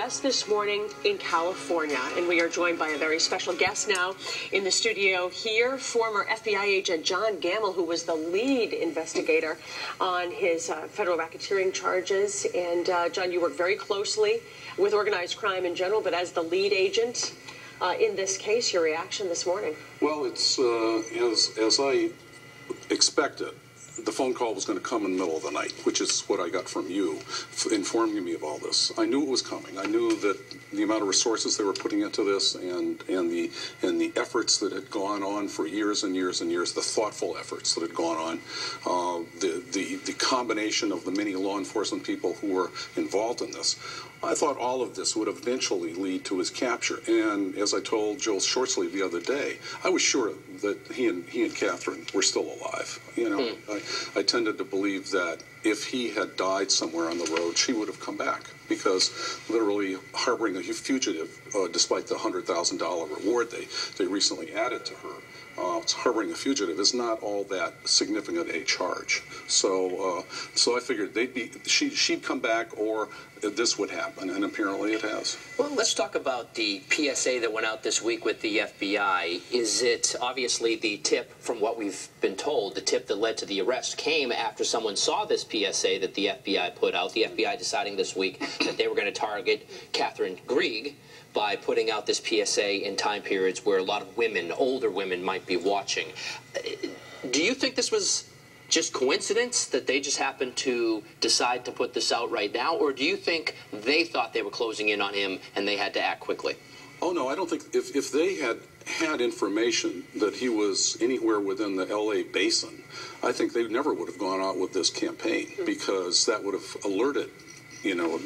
arrest this morning in California, and we are joined by a very special guest now in the studio here, former FBI agent John Gamel, who was the lead investigator on his federal racketeering charges. And John, you work very closely with organized crime in general, but as the lead agent in this case, your reaction this morning? Well, it's as I expected. The phone call was going to come in the middle of the night, which is what I got from you, informing me of all this. I knew it was coming. I knew that the amount of resources they were putting into this, and the efforts that had gone on for years and years and years, the thoughtful efforts that had gone on, the combination of the many law enforcement people who were involved in this. I thought all of this would eventually lead to his capture. And as I told Joel Shortsleeve the other day, I was sure that he and Catherine were still alive. You know, I tended to believe that if he had died somewhere on the road, she would have come back, because literally harboring a fugitive, despite the $100,000 reward they recently added to her, harboring a fugitive is not all that significant a charge. So I figured she'd come back, or this would happen, and apparently it has. Well, let's talk about the PSA that went out this week with the FBI. Is it obviously the tip, from what we've been told, the tip that led to the arrest came after someone saw this PSA that the FBI put out, the FBI deciding this week that they were going to target Catherine Grieg by putting out this PSA in time periods where a lot of women, older women, might be watching. Do you think this was just coincidence that they just happened to decide to put this out right now, or do you think they thought they were closing in on him and they had to act quickly? Oh, no, I don't think, if they had information that he was anywhere within the L.A. basin, I think they never would have gone out with this campaign, because that would have alerted, you know,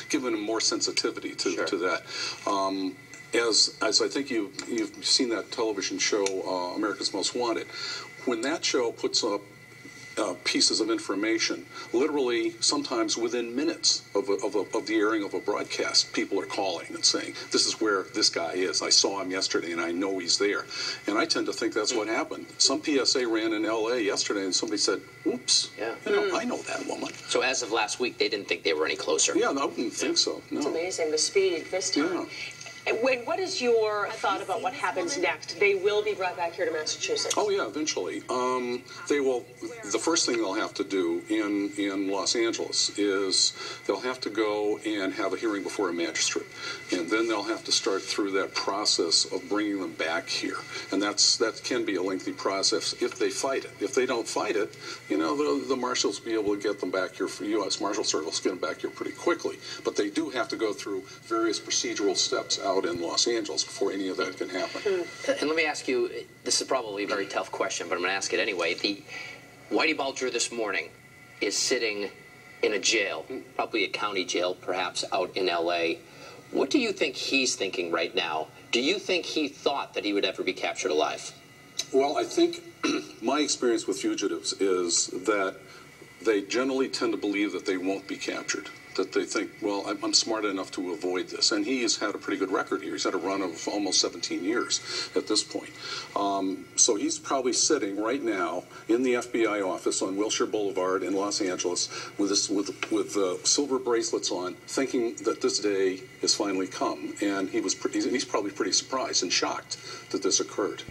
given him more sensitivity to that. As I think you've seen that television show, America's Most Wanted, when that show puts up pieces of information, literally sometimes within minutes of the airing of a broadcast, people are calling and saying, this is where this guy is. I saw him yesterday and I know he's there. And I tend to think that's what happened. Some PSA ran in L.A. yesterday and somebody said, oops, you know, I know that woman. So as of last week, they didn't think they were any closer? Yeah, no, I wouldn't think so. No. It's amazing, the speed this time. Yeah. What is your thought about what happens next? They will be brought back here to Massachusetts. Oh, yeah, eventually. They will. The first thing they'll have to do in Los Angeles is they'll have to go and have a hearing before a magistrate. And then they'll have to start through that process of bringing them back here. And that can be a lengthy process if they fight it. If they don't fight it, you know, the marshals will be able to get them back here, for U.S. Marshal Service, get them back here pretty quickly. But they do have to go through various procedural steps out in Los Angeles before any of that can happen. And let me ask you, this is probably a very tough question, but I'm going to ask it anyway. The Whitey Bulger this morning is sitting in a jail, probably a county jail, perhaps out in L.A. What do you think he's thinking right now? Do you think he thought that he would ever be captured alive? Well, I think my experience with fugitives is that they generally tend to believe that they won't be captured. That they think, well, I'm smart enough to avoid this. And he has had a pretty good record here. He's had a run of almost 17 years at this point. So he's probably sitting right now in the FBI office on Wilshire Boulevard in Los Angeles with silver bracelets on, thinking that this day has finally come. And he's probably pretty surprised and shocked that this occurred.